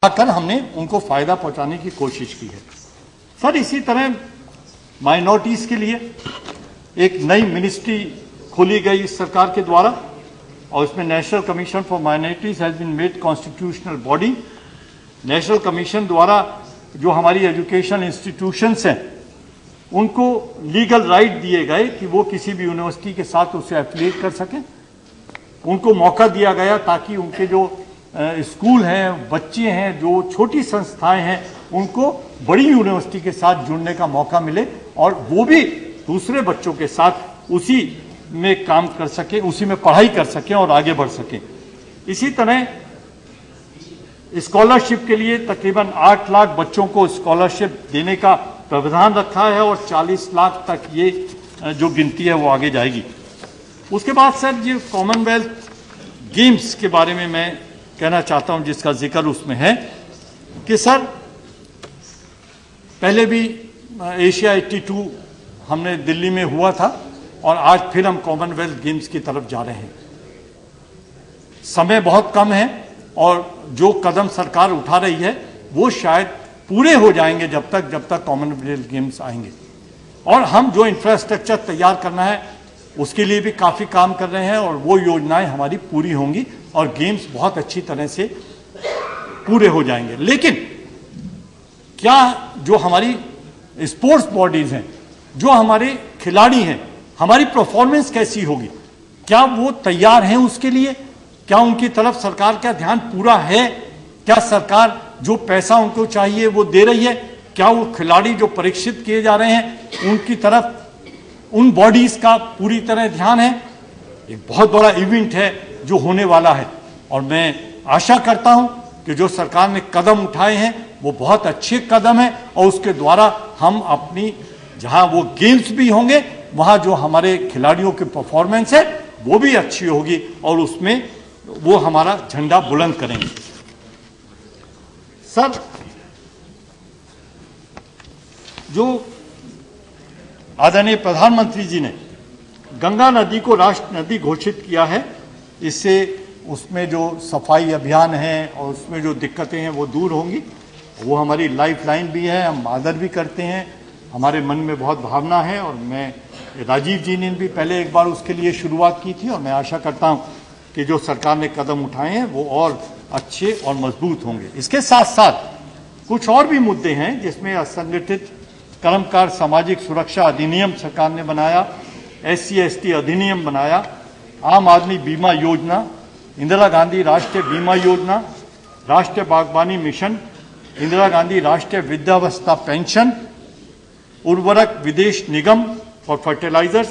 कर हमने उनको फायदा पहुंचाने की कोशिश की है। सर, इसी तरह माइनॉरिटीज के लिए एक नई मिनिस्ट्री खोली गई इस सरकार के द्वारा और इसमें National Commission for Minorities has been made constitutional body. National Commission द्वारा जो हमारी एजुकेशन इंस्टीट्यूशंस हैं उनको लीगल राइट दिए गए कि वो किसी भी यूनिवर्सिटी के साथ उसे एफिलिएट कर सकें। उनको मौका दिया गया ताकि उनके जो स्कूल हैं, बच्चे हैं, जो छोटी संस्थाएं हैं, उनको बड़ी यूनिवर्सिटी के साथ जुड़ने का मौका मिले और वो भी दूसरे बच्चों के साथ उसी में काम कर सकें, उसी में पढ़ाई कर सकें और आगे बढ़ सकें। इसी तरह स्कॉलरशिप के लिए तकरीबन 8 लाख बच्चों को स्कॉलरशिप देने का प्रावधान रखा है और 40 लाख तक ये जो गिनती है वो आगे जाएगी। उसके बाद सर ये कॉमनवेल्थ गेम्स के बारे में मैं कहना चाहता हूं, जिसका जिक्र उसमें है कि सर पहले भी एशिया 82 हमने दिल्ली में हुआ था और आज फिर हम कॉमनवेल्थ गेम्स की तरफ जा रहे हैं। समय बहुत कम है और जो कदम सरकार उठा रही है वो शायद पूरे हो जाएंगे जब तक कॉमनवेल्थ गेम्स आएंगे। और हम जो इंफ्रास्ट्रक्चर तैयार करना है उसके लिए भी काफ़ी काम कर रहे हैं और वो योजनाएं हमारी पूरी होंगी और गेम्स बहुत अच्छी तरह से पूरे हो जाएंगे। लेकिन क्या जो हमारी स्पोर्ट्स बॉडीज हैं, जो हमारे खिलाड़ी हैं, हमारी परफॉर्मेंस कैसी होगी, क्या वो तैयार हैं उसके लिए? क्या उनकी तरफ सरकार का ध्यान पूरा है? क्या सरकार जो पैसा उनको चाहिए वो दे रही है? क्या वो खिलाड़ी जो परीक्षित किए जा रहे हैं उनकी तरफ उन बॉडीज का पूरी तरह ध्यान है? एक बहुत बड़ा इवेंट है जो होने वाला है और मैं आशा करता हूं कि जो सरकार ने कदम उठाए हैं वो बहुत अच्छे कदम है और उसके द्वारा हम अपनी जहां वो गेम्स भी होंगे वहां जो हमारे खिलाड़ियों की परफॉर्मेंस है वो भी अच्छी होगी और उसमें वो हमारा झंडा बुलंद करेंगे। सर, जो आदरणीय प्रधानमंत्री जी ने गंगा नदी को राष्ट्र नदी घोषित किया है, इससे उसमें जो सफाई अभियान है और उसमें जो दिक्कतें हैं वो दूर होंगी। वो हमारी लाइफ लाइन भी है, हम आदर भी करते हैं, हमारे मन में बहुत भावना है और मैं राजीव जी ने भी पहले एक बार उसके लिए शुरुआत की थी और मैं आशा करता हूं कि जो सरकार ने कदम उठाए हैं वो और अच्छे और मजबूत होंगे। इसके साथ साथ कुछ और भी मुद्दे हैं जिसमें असंगठित कर्मकार सामाजिक सुरक्षा अधिनियम सरकार ने बनाया, SC/ST अधिनियम बनाया, आम आदमी बीमा योजना, इंदिरा गांधी राष्ट्रीय बीमा योजना, राष्ट्रीय बागवानी मिशन, इंदिरा गांधी राष्ट्रीय वृद्धावस्था पेंशन, उर्वरक विदेश निगम फॉर फर्टिलाइजर्स,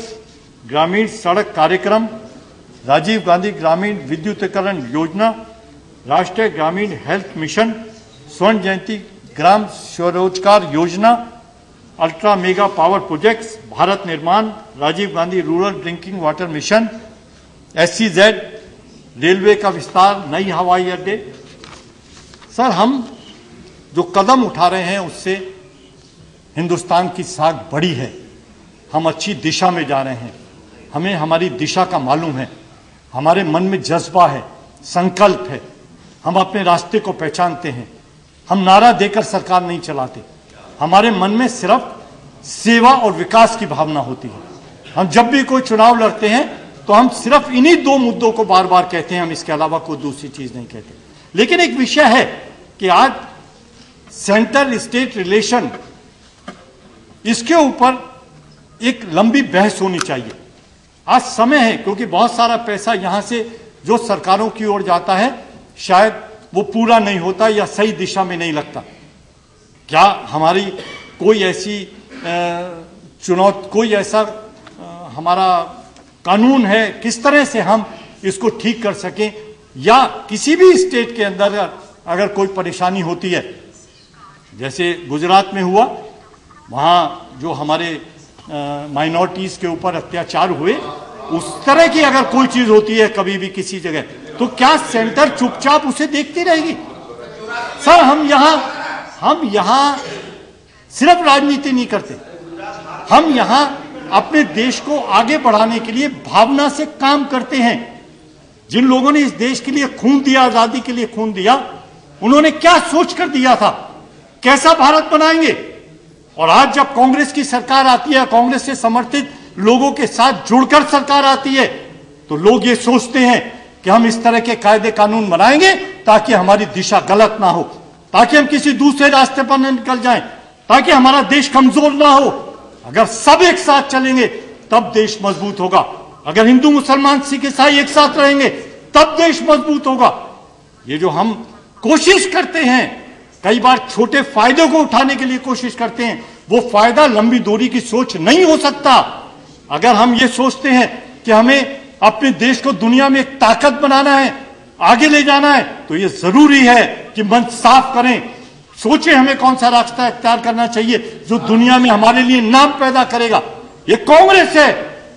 ग्रामीण सड़क कार्यक्रम, राजीव गांधी ग्रामीण विद्युतीकरण योजना, राष्ट्रीय ग्रामीण हेल्थ मिशन, स्वर्ण जयंती Gram Swarozgar Yojana, ultra mega power projects, Bharat Nirman, Rajiv Gandhi rural drinking water mission, SCZ, railway का विस्तार, नई हवाई अड्डे। सर, हम जो कदम उठा रहे हैं उससे हिंदुस्तान की साख बड़ी है, हम अच्छी दिशा में जा रहे हैं, हमें हमारी दिशा का मालूम है, हमारे मन में जज्बा है, संकल्प है, हम अपने रास्ते को पहचानते हैं। हम नारा देकर सरकार नहीं चलाते, हमारे मन में सिर्फ सेवा और विकास की भावना होती है। हम जब भी कोई चुनाव लड़ते हैं तो हम सिर्फ इन्हीं 2 मुद्दों को बार बार कहते हैं, हम इसके अलावा कोई दूसरी चीज नहीं कहते। लेकिन एक विषय है कि आज सेंट्रल स्टेट रिलेशन, इसके ऊपर एक लंबी बहस होनी चाहिए। आज समय है, क्योंकि बहुत सारा पैसा यहां से जो सरकारों की ओर जाता है शायद वो पूरा नहीं होता या सही दिशा में नहीं लगता। क्या हमारी कोई ऐसी चुनौती, कोई ऐसा हमारा कानून है, किस तरह से हम इसको ठीक कर सकें? या किसी भी स्टेट के अंदर अगर कोई परेशानी होती है, जैसे गुजरात में हुआ, वहां जो हमारे माइनॉरिटीज के ऊपर अत्याचार हुए, उस तरह की अगर कोई चीज होती है कभी भी किसी जगह, तो क्या सेंटर चुपचाप उसे देखती रहेगी? सर, हम यहां सिर्फ राजनीति नहीं करते, हम यहां अपने देश को आगे बढ़ाने के लिए भावना से काम करते हैं। जिन लोगों ने इस देश के लिए खून दिया, आजादी के लिए खून दिया, उन्होंने क्या सोच कर दिया था, कैसा भारत बनाएंगे। और आज जब कांग्रेस की सरकार आती है, कांग्रेस से समर्थित लोगों के साथ जुड़कर सरकार आती है, तो लोग ये सोचते हैं कि हम इस तरह के कायदे कानून बनाएंगे ताकि हमारी दिशा गलत ना हो, ताकि हम किसी दूसरे रास्ते पर न निकल जाएं, ताकि हमारा देश कमजोर ना हो। अगर सब एक साथ चलेंगे तब देश मजबूत होगा। अगर हिंदू, मुसलमान, सिख, ईसाई एक साथ रहेंगे तब देश मजबूत होगा। ये जो हम कोशिश करते हैं, कई बार छोटे फायदों को उठाने के लिए कोशिश करते हैं, वो फायदा लंबी दूरी की सोच नहीं हो सकता। अगर हम ये सोचते हैं कि हमें अपने देश को दुनिया में एक ताकत बनाना है, आगे ले जाना है, तो ये जरूरी है कि मन साफ करें, सोचें हमें कौन सा रास्ता इख्तियार करना चाहिए जो दुनिया में हमारे लिए नाम पैदा करेगा। ये कांग्रेस है,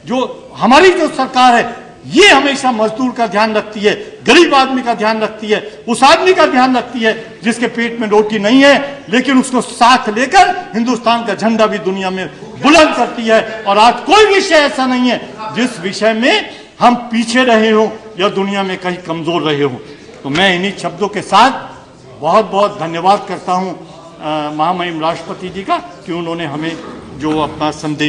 जो हमारी जो सरकार है, ये हमेशा मजदूर का ध्यान रखती है, गरीब आदमी का ध्यान रखती है, उस आदमी का ध्यान रखती है जिसके पेट में रोटी नहीं है, लेकिन उसको साथ लेकर हिंदुस्तान का झंडा भी दुनिया में बुलंद करती है। और आज कोई विषय ऐसा नहीं है जिस विषय में हम पीछे रहे हो या दुनिया में कहीं कमजोर रहे हो। तो मैं इन्हीं शब्दों के साथ बहुत बहुत धन्यवाद करता हूं महामहिम राष्ट्रपति जी का कि उन्होंने हमें जो अपना संदेश